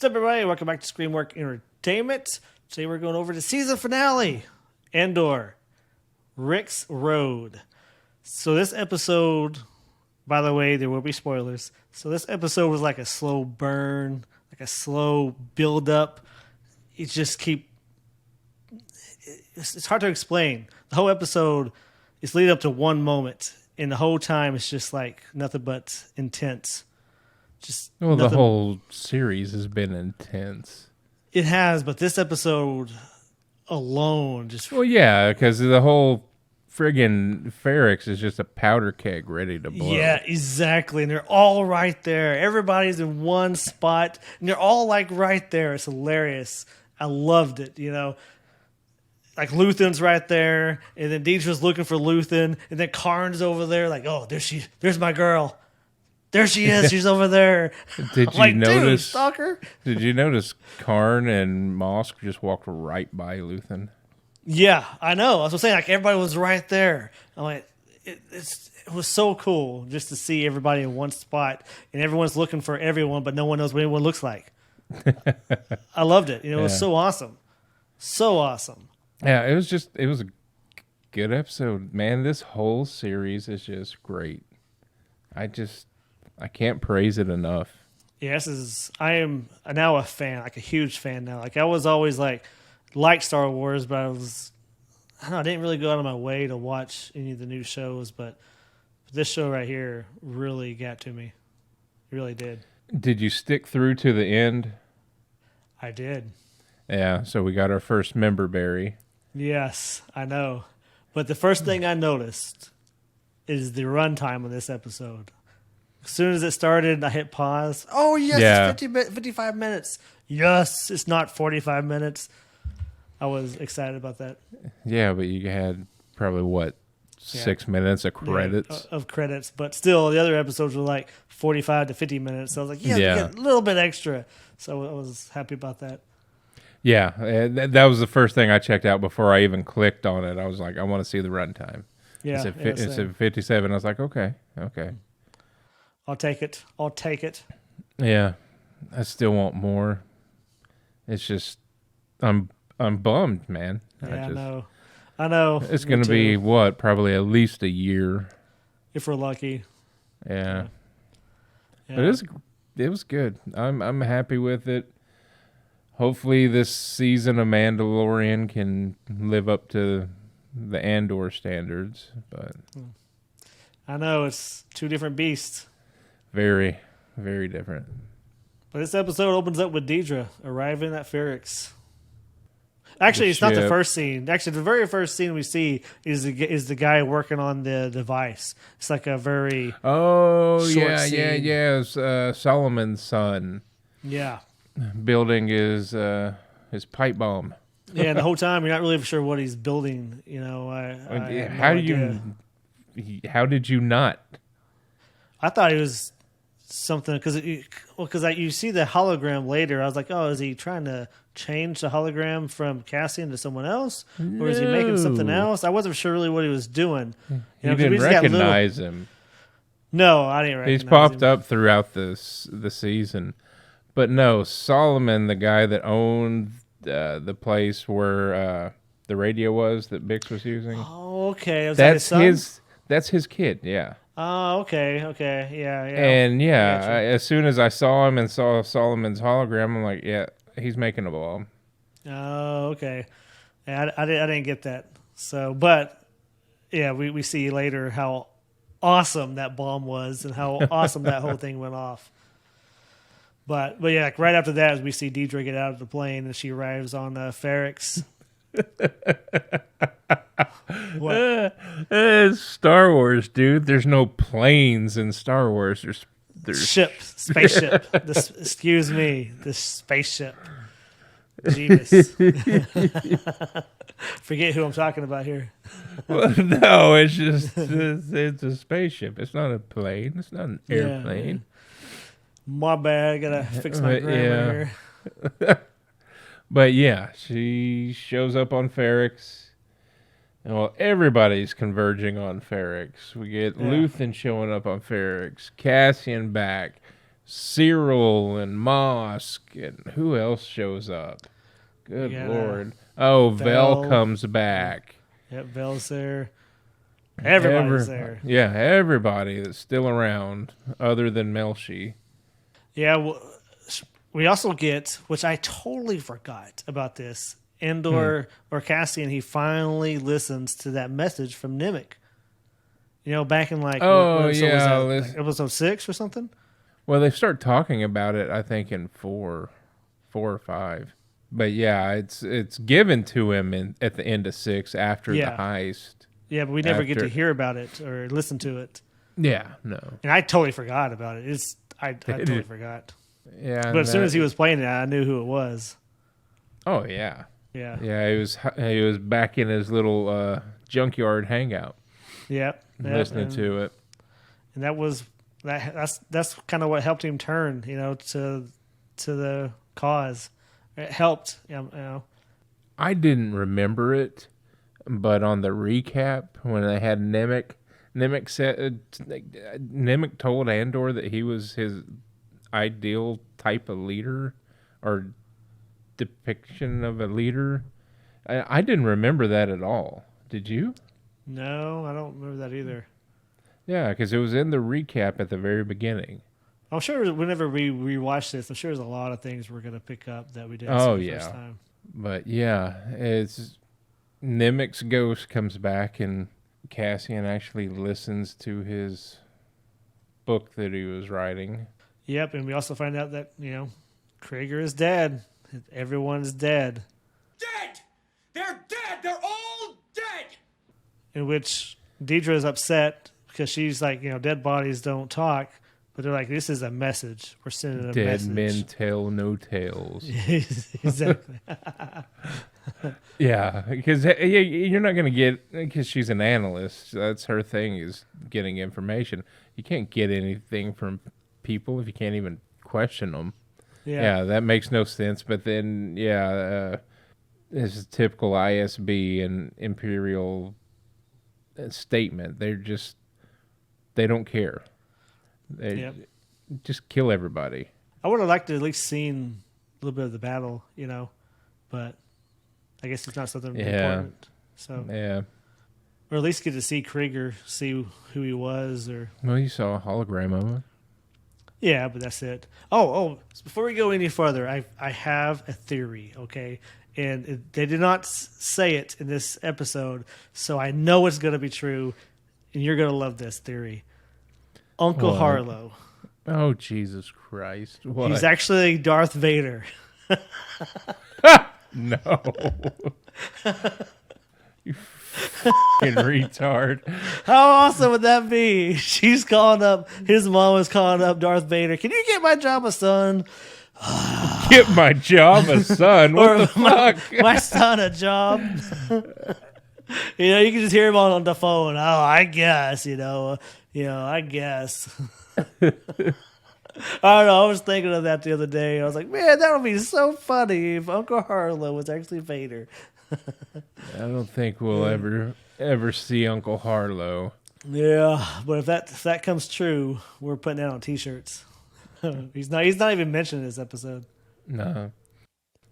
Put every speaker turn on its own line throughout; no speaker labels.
What's up, everybody? Welcome back to Screenwork Entertainment. Today we're going over the season finale, Andor, Rick's Road. So this episode, by the way, there will be spoilers. So this episode was like a slow burn, like a slow build up. It's hard to explain. The whole episode is leading up to one moment, and the whole time it's just like nothing but intense.
The whole series has been intense.
It has, but this episode alone just...
Well, yeah, because the whole friggin' Ferrix is just a powder keg ready to blow.
Yeah, exactly. And they're all right there. Everybody's in one spot, and they're all like right there. It's hilarious. I loved it, you know. Like Luthen's right there, and then Deidre's looking for Luthen, and then Karn's over there, like, oh, there's my girl. There she is. She's over there.
Did you notice?
Dude, stalker.
Did you notice Karn and Mosk just walked right by Luthen?
Yeah, I know. I was saying, like, everybody was right there. I'm like, it was so cool just to see everybody in one spot, and everyone's looking for everyone, but no one knows what anyone looks like. I loved it. You know, it was so awesome, so awesome.
Yeah, it was a good episode, man. This whole series is just great. I can't praise it enough.
Yeah, I am now a fan, like a huge fan now. Like I was always like Star Wars, but I didn't really go out of my way to watch any of the new shows, but this show right here really got to me. It really did.
Did you stick through to the end?
I did.
Yeah, so we got our first member berry.
Yes, I know. But the first thing I noticed is the runtime of this episode. As soon as it started, I hit pause. Oh, yes, it's 55 minutes. Yes, it's not 45 minutes. I was excited about that.
Yeah, but you had probably, 6 minutes of credits?
Yeah, of credits. But still, the other episodes were like 45 to 50 minutes. So I was like, yeah, a little bit extra. So I was happy about that.
Yeah, that was the first thing I checked out before I even clicked on it. I was like, I want to see the runtime.
Yeah,
it said 57. I was like, okay.
I'll take it.
Yeah, I still want more. It's just, I'm bummed, man.
Yeah, I know.
It's going to be probably at least a year
if we're lucky.
Yeah. But it was good. I'm happy with it. Hopefully this season of Mandalorian can live up to the Andor standards, but
I know it's two different beasts.
Very, very different.
But this episode opens up with Deidre arriving at Ferrix. Actually, it's not the first scene. Actually, the very first scene we see is the guy working on the device. It's like a very short scene.
It's Solomon's son.
Yeah,
building his pipe bomb.
Yeah, the whole time you're not really sure what he's building. You know,
How did you not?
I thought it was something because you see the hologram later. I was like, oh, is he trying to change the hologram from Cassian to someone else, or is he making something else? I wasn't sure really what he was doing.
You didn't recognize him.
No, I didn't recognize him.
He's popped up throughout the season, but no, Solomon, the guy that owned the place where the radio was that Bix was using.
Oh, okay.
That's his kid. Yeah.
Oh, okay, yeah.
And as soon as I saw him and saw Solomon's hologram, I'm like, yeah, he's making a bomb.
Oh, okay. Yeah, I didn't get that. So, but yeah, we see later how awesome that bomb was and how awesome that whole thing went off. But yeah, like right after that, we see Deidre get out of the plane and she arrives on Ferrix.
It's Star Wars, dude. There's no planes in Star Wars. There's
spaceship. Excuse me, the spaceship. Jeebus. Forget who I'm talking about here.
Well, no, it's just it's a spaceship. It's not a plane. It's not an airplane.
My bad. I gotta fix my grammar here.
But yeah, she shows up on Ferrix. Well, everybody's converging on Ferrix. We get Luthen showing up on Ferrix, Cassian back, Cyril and Mosk, and who else shows up? Good
got,
Lord. Oh, Vel
Vel.
comes back.
Yep, Vel's there. Everybody's there.
Yeah, everybody that's still around other than Melshi.
Yeah, well, we also get, which I totally forgot about this, Andor or Cassian, he finally listens to that message from Nemec. You know, back in like,
Oh,
what
yeah.
was that, like episode 6 or something?
Well, they start talking about it, I think, in 4 or 5. But yeah, it's given to him at the end of 6 after the heist.
Yeah, but we never get to hear about it or listen to it.
Yeah, no.
And I totally forgot about it. I totally forgot.
Yeah,
but as soon as he was playing it, I knew who it was.
Oh yeah,
yeah.
He was back in his little junkyard hangout.
Yep.
Listening to it,
and that's kind of what helped him turn, you know, to the cause. It helped, you know.
I didn't remember it, but on the recap when they had Nemec told Andor that he was his ideal type of leader or depiction of a leader. I didn't remember that at all. Did you?
No, I don't remember that either.
Yeah, because it was in the recap at the very beginning.
I'm sure whenever we rewatch this, I'm sure there's a lot of things we're going to pick up that we didn't see the first time.
But yeah, it's Nemec's ghost comes back and Cassian actually listens to his book that he was writing.
Yep, and we also find out that, you know, Krager is dead. Everyone's dead.
Dead! They're dead! They're all dead!
In which Deidre is upset because she's like, you know, dead bodies don't talk. But they're like, this is a message. We're sending a message.
Dead men tell no tales.
Exactly.
Yeah, because you're not going to get, because she's an analyst. That's her thing, is getting information. You can't get anything from people if you can't even question them. Yeah, that makes no sense. But then, this is typical ISB and Imperial statement. They don't care. They just kill everybody.
I would have liked to at least seen a little bit of the battle, you know, but I guess it's not something important. So or at least get to see Krieger, see who he was, or
you saw a hologram of him.
Yeah, but that's it. Oh! So before we go any further, I have a theory, okay? And they did not say it in this episode, so I know it's going to be true, and you're going to love this theory. Uncle Harlo.
Oh, Jesus Christ. What?
He's actually Darth Vader.
No. You fucking retard.
How awesome would that be? His mom is calling up Darth Vader. Can you get my Jabba son?
Get my Jabba son? What the fuck?
My son a job. You know, you can just hear him on the phone. Oh, I guess, I guess. I don't know. I was thinking of that the other day. I was like, man, that would be so funny if Uncle Harlo was actually Vader.
I don't think we'll ever see Uncle Harlo.
Yeah, but if that comes true, we're putting that on T-shirts. He's not even mentioned in this episode.
No.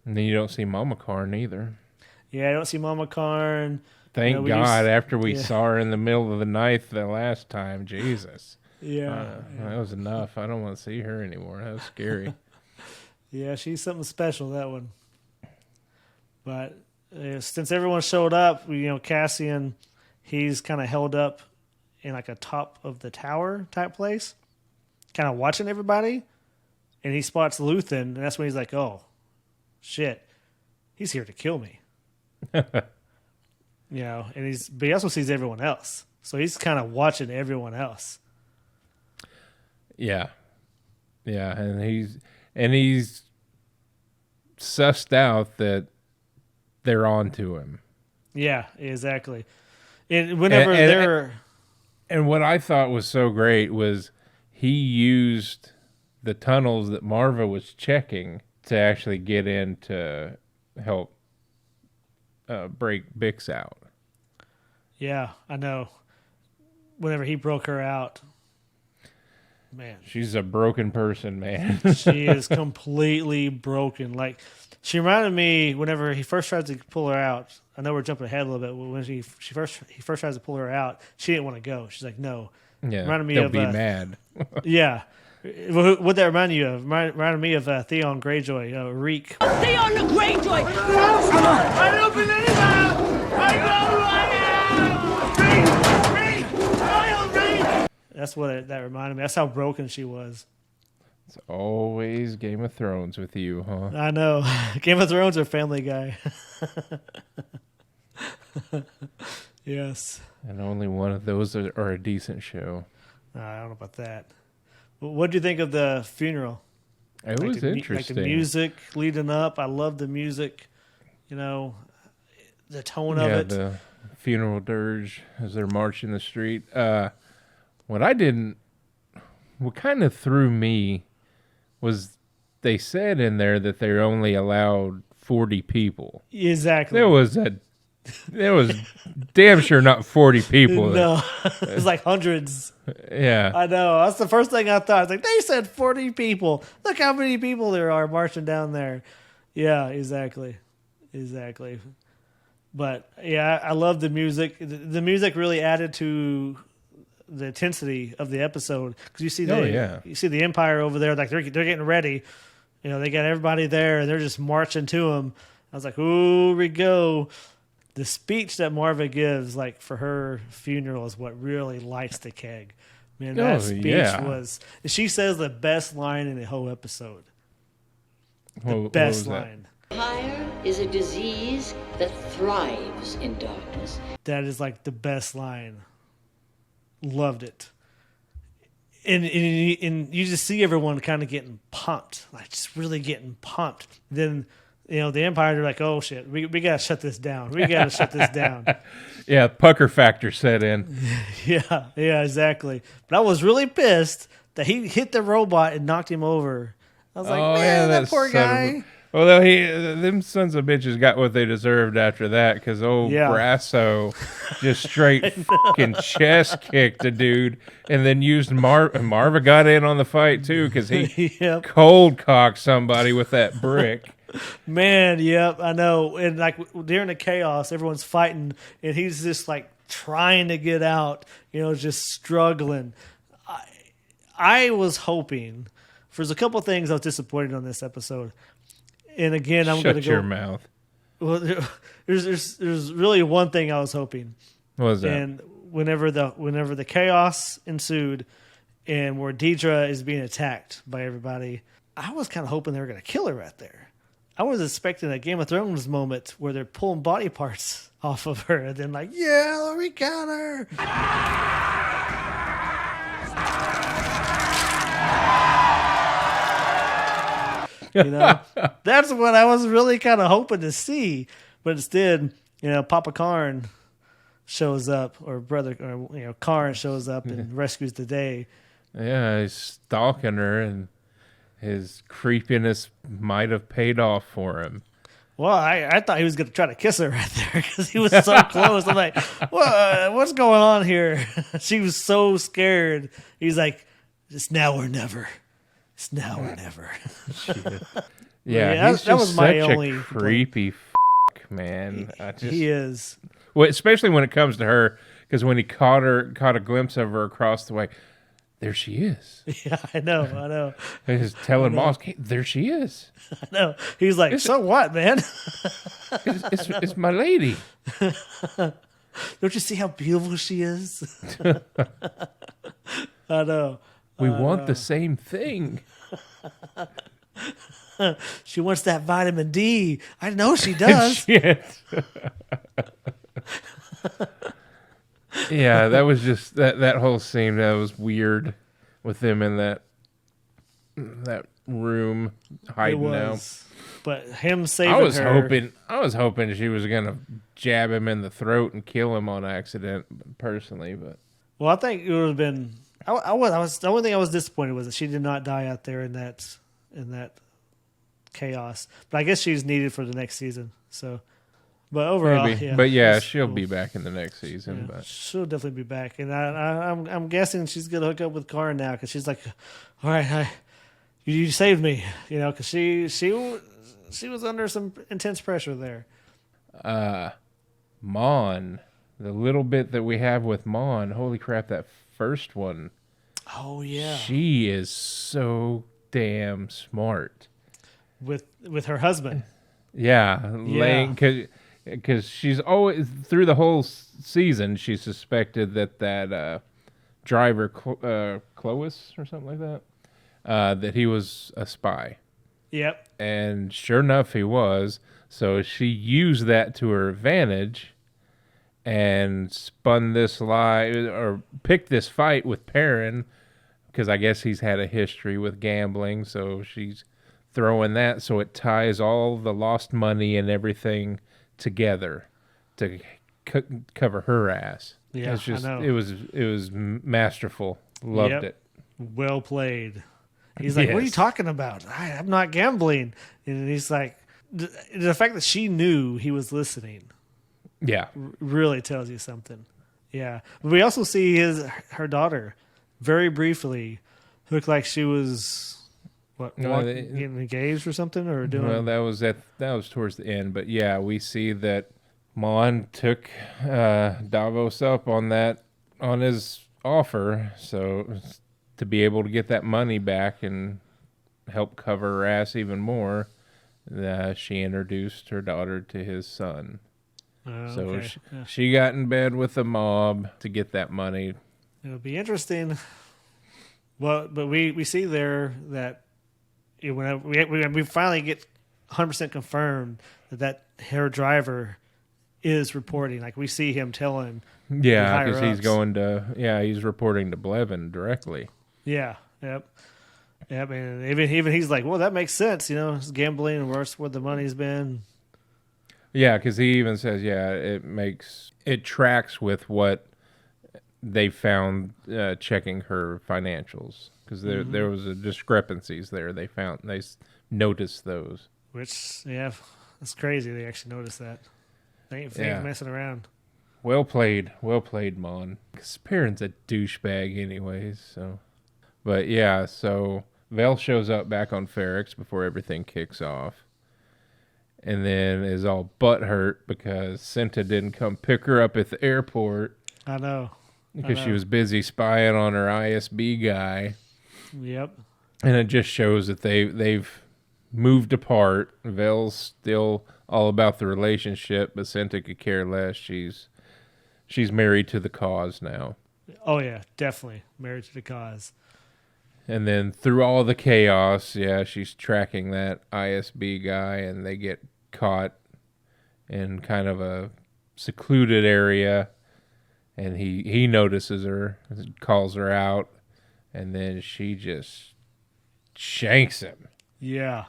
And then you don't see Mama Karn either.
Yeah, I don't see Mama Karn.
Thank God, after we saw her in the middle of the night the last time. Jesus.
Yeah.
That was enough. I don't want to see her anymore. That was scary.
Yeah, she's something special, that one. But since everyone showed up, Cassian, he's kind of held up in like a top of the tower type place, kind of watching everybody. And he spots Luthen, and that's when he's like, oh, shit, he's here to kill me. But he also sees everyone else. So he's kind of watching everyone else.
Yeah. Yeah, and he's sussed out that they're on to him.
Yeah, exactly. And whenever
and what I thought was so great was he used the tunnels that Marva was checking to actually get in to help break Bix out.
Yeah, I know. Whenever he broke her out. man,
She's a broken person, man.
she is completely broken. Like, she reminded me whenever he first tried to pull her out. I know we're jumping ahead a little bit. When he first tries to pull her out, she didn't want to go. She's like, no.
Yeah,
Reminded me
they'll
of
be mad.
yeah. What'd that remind you of? Reminded me of Theon Greyjoy, Reek.
Theon the Greyjoy!
I don't believe it! I know who I am! Reek! Royal Reek!
That's what that reminded me. That's how broken she was.
It's always Game of Thrones with you, huh?
I know. Game of Thrones or Family Guy. Yes.
And only one of those are a decent show.
I don't know about that. What do you think of the funeral?
It was interesting.
Like the music leading up. I love the music. You know, the tone of it.
The funeral dirge as they're marching the street. What kind of threw me was they said in there that they're only allowed 40 people.
Exactly.
There was damn sure not 40 people.
No, it was like hundreds.
Yeah.
I know. That's the first thing I thought. I was like, they said 40 people. Look how many people there are marching down there. Yeah, exactly. But yeah, I love the music. The music really added to the intensity of the episode because you see you see the Empire over there, like they're getting ready. You know, they got everybody there and they're just marching to them. I was like, "Ooh, we go." The speech that Marva gives, like for her funeral, is what really lights the keg. Man, that speech was. She says the best line in the whole episode. The best line.
Empire is a disease that thrives in darkness.
That is like the best line. Loved it. And you just see everyone kind of getting pumped, like just really getting pumped. Then, you know, the Empire, they're like, oh shit, we got to shut this down.
Yeah, pucker factor set in.
Yeah, exactly. But I was really pissed that he hit the robot and knocked him over. I was like, man, that poor guy.
Well, them sons of bitches got what they deserved after that because Brasso just straight fucking chest kicked a dude and then used Marva got in on the fight too because he cold cocked somebody with that brick.
Man, yep, I know. And like during the chaos, everyone's fighting and he's just like trying to get out, you know, just struggling. I was hoping, there's a couple things I was disappointed on this episode. And again, I'm going to go.
Shut your mouth.
Well, there's really one thing I was hoping.
What was that?
And whenever the chaos ensued, and where Deidre is being attacked by everybody, I was kind of hoping they were going to kill her right there. I was expecting a Game of Thrones moment where they're pulling body parts off of her, and then like, yeah, we got her. You know, that's what I was really kind of hoping to see, but instead, you know, Papa Karn shows up, or brother, or you know, Karn shows up and rescues the day.
Yeah, he's stalking her, and his creepiness might have paid off for him.
Well, I thought he was going to try to kiss her right there because he was so close. I'm like, what's going on here? She was so scared. He's like, it's now or never. It's now or never.
Yeah, he's that was my only creepy man.
He is.
Well, especially when it comes to her, because when he caught a glimpse of her across the way, there she is.
Yeah, I know.
He's telling Moss, hey, there she is.
I know. He's like, so what, man?
it's my lady.
Don't you see how beautiful she is? I know.
We want the same thing.
She wants that vitamin D. I know she does.
Shit. Yeah, that was just that whole scene. That was weird with them in that room hiding out.
But him saving
I was hoping she was gonna jab him in the throat and kill him on accident, personally. But
well, I think it would have been. I was the only thing I was disappointed was that she did not die out there in that chaos. But I guess she's needed for the next season. So But overall,
Maybe.
yeah.
But yeah,
it's
she'll
cool.
be back in the next season.
Yeah,
But
she'll definitely be back, and I'm guessing she's gonna hook up with Kara now because she's like, all right, you saved me, because she was under some intense pressure there.
Mon, the little bit that we have with Mon, holy crap, that first one.
Oh yeah,
She is so damn smart.
with her husband.
Yeah,
Yeah.
because she's always through the whole season she suspected that driver Clovis or something like that that he was a spy,
Yep.
and sure enough he was. So she used that to her advantage and spun this lie or picked this fight with Perrin because I guess he's had a history with gambling. So she's throwing that so it ties all the lost money and everything together to cover her ass.
Yeah,
It's just
I know.
it was masterful. Loved
Yep.
it.
Well played. He's like, what are you
Yes.
talking about? I'm not gambling. And he's like, the fact that she knew he was listening
Yeah.
really tells you something. Yeah. But we also see her daughter very briefly look like she was getting engaged or something or doing.
Well, that was towards the end, but yeah, we see that Mon took Davos up on his offer, so to be able to get that money back and help cover her ass even more, she introduced her daughter to his son. So
okay.
she got in bed with the mob to get that money.
It'll be interesting. Well, but we see there that when we finally get 100% confirmed that her driver is reporting. Like we see him telling.
Yeah, because he's reporting to Blevin directly.
Yeah. Yep. Yep. And even he's like, well, that makes sense. It's gambling and where the money's been.
Yeah, because he even says, it tracks with what they found checking her financials, because there was a discrepancies there. They noticed those.
Which, yeah, that's crazy. They actually noticed that. They ain't messing around.
Well played, Mon. Perrin's a douchebag, anyways. So, but yeah, so Vel shows up back on Ferrix before everything kicks off, and then is all butthurt because Cinta didn't come pick her up at the airport.
I know.
Because she was busy spying on her ISB guy.
Yep.
And it just shows that they've moved apart. Vel's still all about the relationship, but Cinta could care less. She's married to the cause now.
Oh yeah, definitely married to the cause.
And then through all the chaos, she's tracking that ISB guy, and they get caught in kind of a secluded area. And he notices her, calls her out, and then she just shanks him.
Yeah.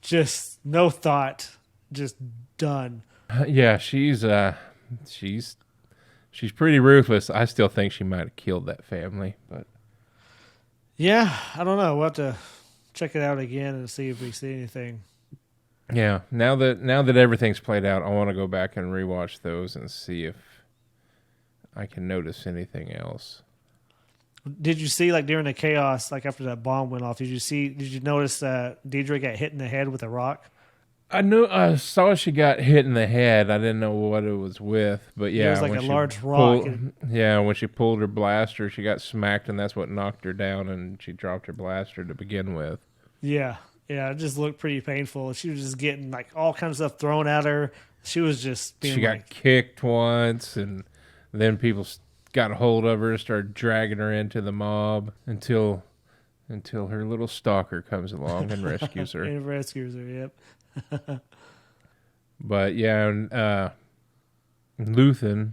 Just no thought, just done.
Yeah, she's pretty ruthless. I still think she might have killed that family, but
yeah, I don't know. We'll have to check it out again and see if we see anything.
yeah, now that everything's played out, I want to go back and rewatch those and see if I can notice anything else.
Did you see, like, during the chaos, like after that bomb went off, did you notice that Deidre got hit in the head with a rock?
I saw she got hit in the head. I didn't know what it was with, but yeah,
It was like a large rock.
When she pulled her blaster, she got smacked, and that's what knocked her down, and she dropped her blaster to begin with.
Yeah. Yeah, it just looked pretty painful. She was just getting like all kinds of stuff thrown at her. She was just being
She got kicked once, and then people got a hold of her and started dragging her into the mob until her little stalker comes along and rescues her.
And rescues her, yep.
But yeah, Luthen,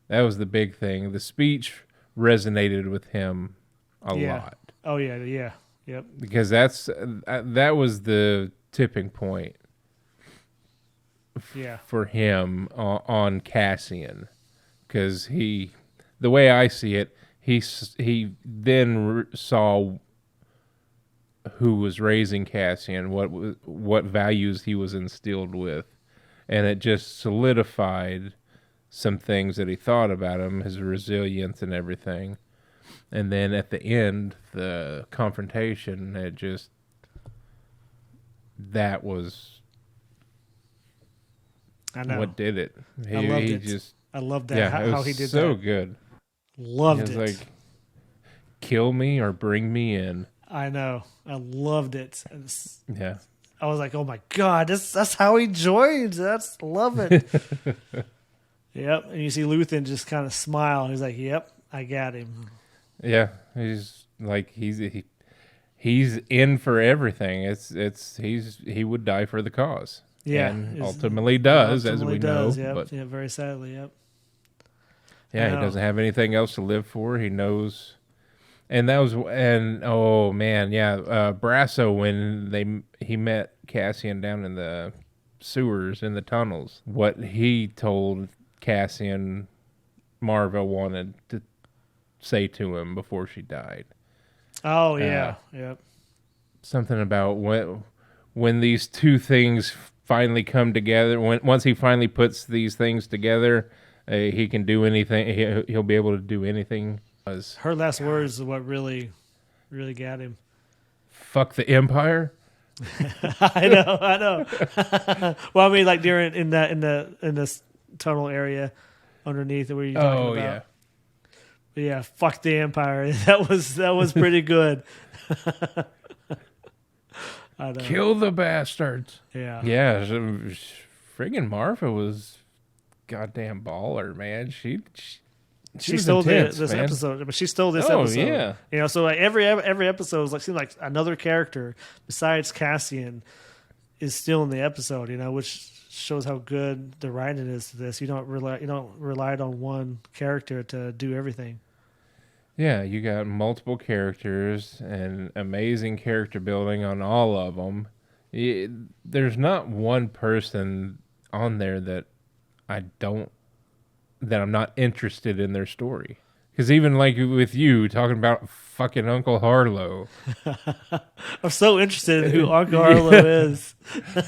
that was the big thing. The speech resonated with him a lot.
Oh yeah. Yep.
Because that was the tipping point for him on Cassian. Because the way I see it, he then saw who was raising Cassian, what values he was instilled with, and it just solidified some things that he thought about him, his resilience and everything. And then at the end, the confrontation, that was what did it.
I loved it. I loved that, how he did
so
that.
Good.
Loved it.
Like, kill me or bring me in.
I know. I loved it.
Yeah.
I was like, oh my God, that's how he joins. Love it. Yep. And you see Luthen just kind of smile. He's like, yep, I got him.
Yeah. He's like, he's in for everything. He would die for the cause.
Yeah.
And ultimately does, as we know.
Yep.
But
yeah, very sadly, yep.
yeah, he doesn't have anything else to live for. He knows. Oh man, yeah, Brasso, when he met Cassian down in the sewers, in the tunnels, what he told Cassian Marva wanted to say to him before she died.
Oh yeah, yep.
Something about when these two things finally come together. Once he finally puts these things together, he can do anything. He'll be able to do anything.
Her last words is what really got him.
Fuck the Empire.
I know. Well, I mean, like during in this tunnel area underneath where you talking about.
Yeah.
But yeah, fuck the Empire. That was pretty good. I know.
Kill the bastards.
Yeah.
Yeah. Friggin' Marfa was goddamn baller, man. She stole
this
man.
episode, but she stole this episode.
Yeah.
You know, so like every episode seems like another character besides Cassian is still in the episode. You know, which shows how good the writing is to this. You don't rely on one character to do everything.
Yeah, you got multiple characters and amazing character building on all of them. There's not one person on there that I'm not interested in their story. Because even like with you talking about fucking Uncle Harlo.
I'm so interested in who Uncle Harlo is.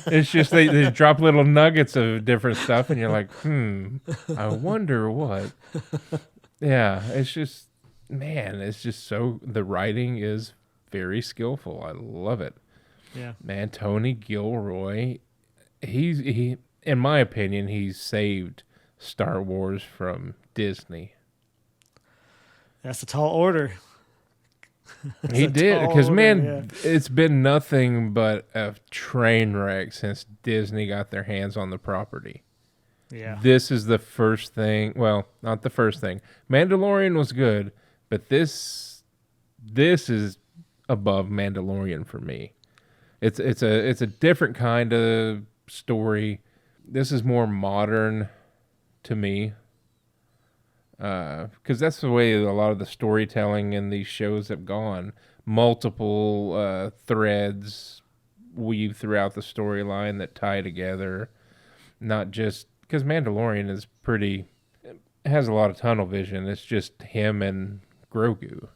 It's just they drop little nuggets of different stuff and you're like, I wonder what. Yeah, it's just, man, it's just so, the writing is very skillful. I love it.
Yeah.
Man, Tony Gilroy, he in my opinion, he's saved Star Wars from Disney.
That's a tall order.
He did, because it's been nothing but a train wreck since Disney got their hands on the property.
Yeah.
This is the first thing. Well, not the first thing. Mandalorian was good, but this is above Mandalorian for me. It's a different kind of story. This is more modern to me. Because that's the way a lot of the storytelling in these shows have gone. Multiple threads weave throughout the storyline that tie together. Not just... Because Mandalorian is has a lot of tunnel vision. It's just him and Grogu.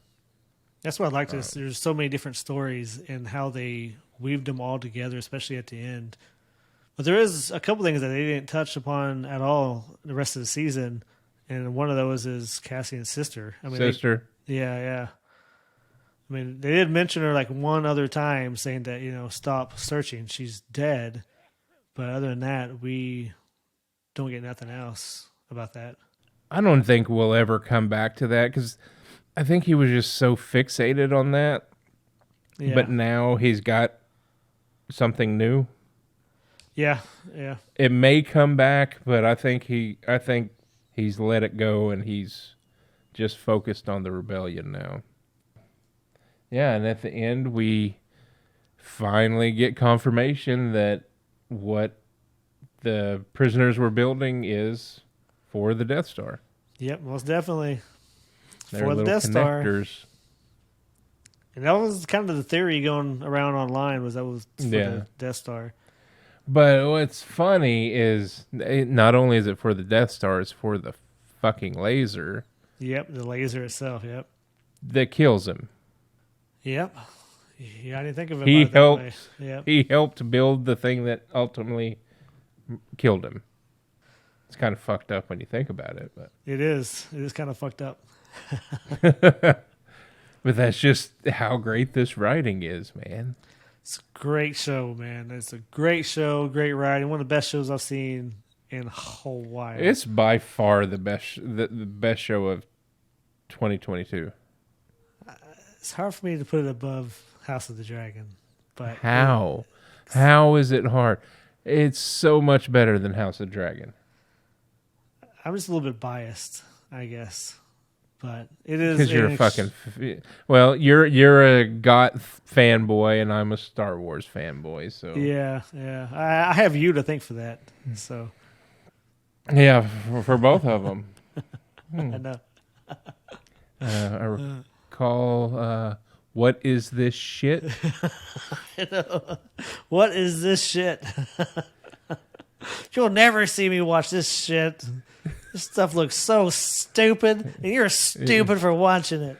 That's what I liked. There's so many different stories and how they weaved them all together, especially at the end. But there is a couple things that they didn't touch upon at all the rest of the season. And one of those is Cassian's sister.
Sister.
Yeah. I mean, they did mention her like one other time, saying that, stop searching. She's dead. But other than that, we don't get nothing else about that.
I don't think we'll ever come back to that because I think he was just so fixated on that. Yeah. But now he's got something new.
Yeah.
It may come back, but I think he's let it go, and he's just focused on the rebellion now. Yeah, and at the end, we finally get confirmation that what the prisoners were building is for the Death Star.
Yep, most definitely.
They're
for the
little
Death
connectors.
Star. And that was kind of the theory going around online, was that was for the Death Star.
But what's funny is not only is it for the Death Star, it's for the fucking laser.
Yep, the laser itself, yep.
That kills him.
Yep. Yeah, I didn't think of it
He
about it that way.
helped.
Yeah.
He helped build the thing that ultimately killed him. It's kind of fucked up when you think about it, but
It is. It is kind of fucked up.
but that's just how great this writing is, man.
It's a great show, man. It's a great show, great writing. One of the best shows I've seen in a whole while.
It's by far the best show of 2022.
It's hard for me to put it above House of the Dragon. But
How? How is it hard? It's so much better than House of Dragon.
I'm just a little bit biased, I guess. But it is
Because you're a fucking... Well, you're a Goth fanboy, and I'm a Star Wars fanboy, so...
Yeah. I have you to thank for that. So
Yeah, for both of them.
I know.
I recall... what is this shit?
What is this shit? You'll never see me watch this shit. This stuff looks so stupid, and you're stupid for watching it.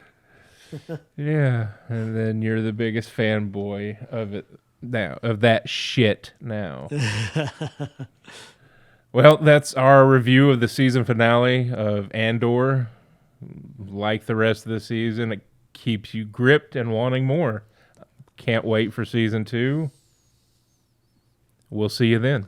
Yeah, and then you're the biggest fanboy of it now, of that shit now. Well, that's our review of the season finale of Andor. Like the rest of the season, it keeps you gripped and wanting more. Can't wait for season 2. We'll see you then.